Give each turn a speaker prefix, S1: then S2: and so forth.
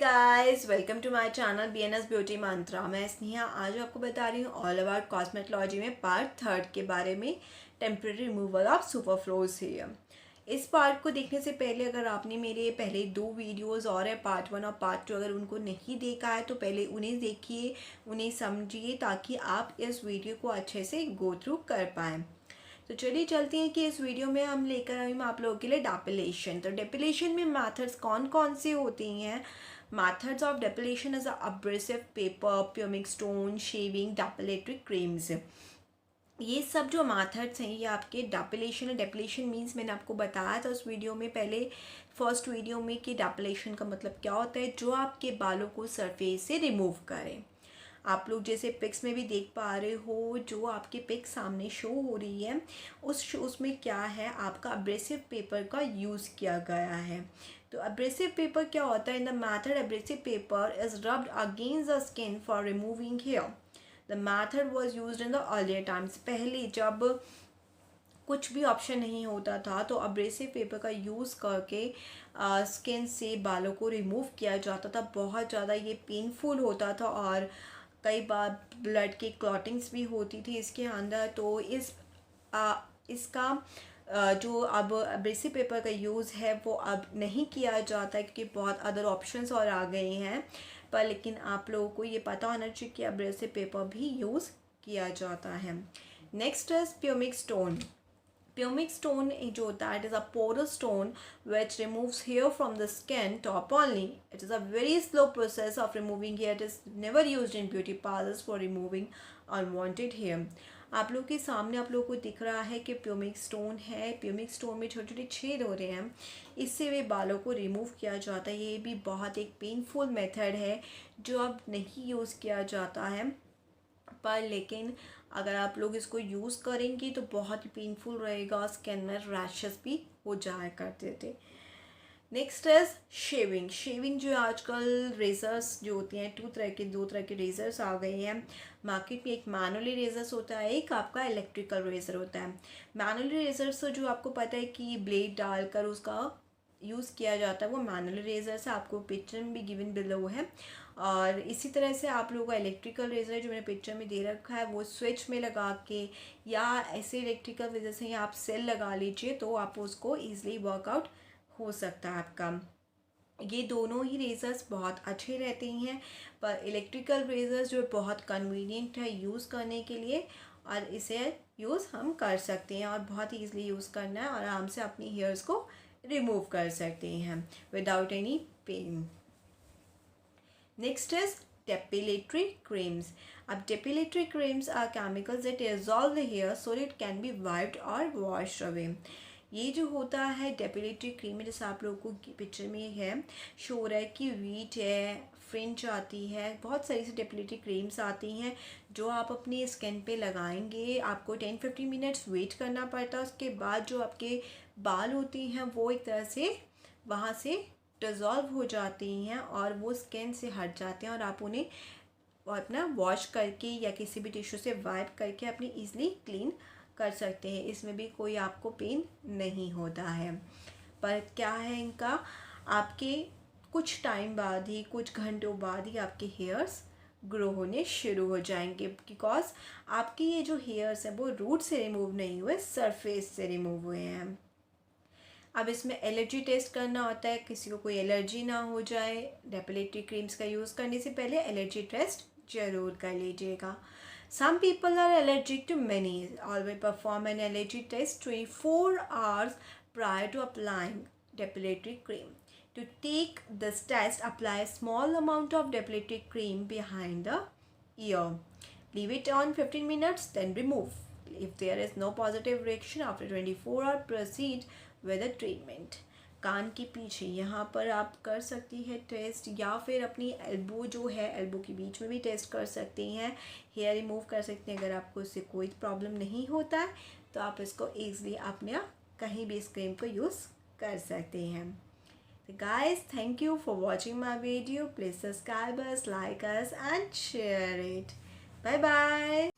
S1: Guys, welcome to my channel BNS beauty Mantra. मैं स्नेहा आज आपको बता रही हूँ ऑल अबाउट कॉस्मेटोलॉजी में पार्ट 3 के बारे में, temporary removal of superfluous hair. इस पार्ट को देखने से पहले अगर आपने मेरे पहले 2 वीडियोस और है पार्ट 1 और पार्ट 2 अगर उनको नहीं देखा है तो पहले उन्हें देखिए, उन्हें समझिए ताकि आप इस वीडियो को अच्छे से गो थ्रू कर पाएँ। तो चलिए चलते हैं कि इस वीडियो में हम लेकर आई हूँ आप लोगों के लिए डेपिलेशन। तो डेपिलेशन में मेथड्स कौन कौन से होते हैं? Methods of depilation is abrasive paper, pumice stone, shaving, depilatory creams. ये सब जो मेथड्स हैं ये आपके डेपिलेशन है। डेपिलेशन मीन्स मैंने आपको बताया था उस वीडियो में, पहले फर्स्ट वीडियो में, कि डेपिलेशन का मतलब क्या होता है, जो आपके बालों को सरफेस से रिमूव करें। आप लोग जैसे पिक्स में भी देख पा रहे हो, जो आपके पिक सामने शो हो रही है उसमें क्या है, आपका अब्रेसिव पेपर का यूज़ किया गया है। तो अब्रेसिव पेपर क्या होता है? In the method abrasive paper is rubbed against the skin for removing hair. The method was use in the earlier times. पहले जब कुछ भी ऑप्शन नहीं होता था तो अब्रेसिव पेपर का यूज़ करके स्किन से बालों को रिमूव किया जाता था। बहुत ज़्यादा ये पेनफुल होता था और कई बार ब्लड की क्लॉटिंग्स भी होती थी इसके अंदर। तो इसका जो अब अब्रेसिव पेपर का यूज़ है वो अब नहीं किया जाता है क्योंकि बहुत अदर ऑप्शंस और आ गए हैं। पर लेकिन आप लोगों को ये पता होना चाहिए कि अब्रेसिव पेपर भी यूज़ किया जाता है। Next is pumice stone. Pumic stone जो होता है, it is a porous stone which removes hair from the skin top only. It is a very slow process of removing hair. It is never used in beauty parlors for removing unwanted hair. आप लोग के सामने आप लोगों को दिख रहा है कि प्यूमिक स्टोन है। प्यूमिक स्टोन में छोटे छोटे छेद हो रहे हैं, इससे वे बालों को रिमूव किया जाता है। ये भी बहुत एक पेनफुल मेथड है जो अब नहीं यूज़ किया जाता है, पर लेकिन अगर आप लोग इसको यूज़ करेंगे तो बहुत ही पेनफुल रहेगा। स्किन में रैशेस भी हो जाया करते थे। Next is shaving. शेविंग जो आजकल रेजर्स जो होती हैं, दो तरह के रेजर्स आ गए हैं मार्केट में। एक मैनुअली रेजर्स होता है, एक आपका इलेक्ट्रिकल रेजर होता है। मैनुअली रेजर्स जो आपको पता है कि ब्लेड डालकर उसका यूज़ किया जाता है, वो मैनुअल रेजर से आपको पिक्चर में भी गिवन बिलो है। और इसी तरह से आप लोगों का इलेक्ट्रिकल रेजर जो मैंने पिक्चर में दे रखा है वो स्विच में लगा के या ऐसे इलेक्ट्रिकल रेजर से आप सेल लगा लीजिए तो आप उसको ईजिली वर्कआउट हो सकता है आपका। ये दोनों ही रेजर्स बहुत अच्छे रहते हैं, पर इलेक्ट्रिकल रेजर्स जो बहुत कन्वीनियंट है यूज़ करने के लिए, और इसे यूज़ हम कर सकते हैं और बहुत ईजिली यूज़ करना है और आराम से अपनी हेयर्स को रिमूव कर सकते हैं without any pain. Next is depilatory creams. अब depilatory creams are chemicals that dissolve the hair so it can be wiped और वॉश्ड अवे। ये जो होता है डेपिलेटरी क्रीम, जैसे आप लोगों को पिक्चर में है शो हो रहा है कि वीट है, फ्रिंज आती है, बहुत सारी सी डेपिलेटरी क्रीम्स आती हैं जो आप अपनी स्किन पे लगाएंगे। आपको 10-15 मिनट्स वेट करना पड़ता है। उसके बाद जो आपके बाल होती हैं वो एक तरह से वहाँ से डिज़ोल्व हो जाती हैं और वो स्किन से हट जाते हैं और आप उन्हें अपना वॉश करके या किसी भी टिश्यू से वाइप करके अपनी ईजिली क्लीन कर सकते हैं। इसमें भी कोई आपको पेन नहीं होता है। पर क्या है इनका, आपके कुछ टाइम बाद ही, कुछ घंटों बाद ही आपके हेयर्स ग्रो होने शुरू हो जाएंगे, बिकॉज आपके ये जो हेयर्स हैं वो रूट से रिमूव नहीं हुए, सरफेस से रिमूव हुए हैं। अब इसमें एलर्जी टेस्ट करना होता है, किसी को कोई एलर्जी ना हो जाए। डेपिलेटरी क्रीम्स का यूज़ करने से पहले एलर्जी टेस्ट ज़रूर कर लीजिएगा। Some people are allergic to many. Always perform an allergy test 24 hours prior to applying depilatory cream. To take this test, apply a small amount of depilatory cream behind the ear. Leave it on 15 minutes, then remove. If there is no positive reaction after 24 hours, proceed with the treatment. कान के पीछे यहाँ पर आप कर सकती है test, या फिर अपनी एल्बो जो है, एल्बो के बीच में भी टेस्ट कर सकती हैं, हेयर रिमूव कर सकते हैं। अगर आपको इससे कोई प्रॉब्लम नहीं होता है तो आप इसको ईजिली अपने कहीं भी इस क्रीम को यूज़ कर सकते हैं। तो guys, thank you for watching my video. Please subscribe us, like us and share it. Bye bye.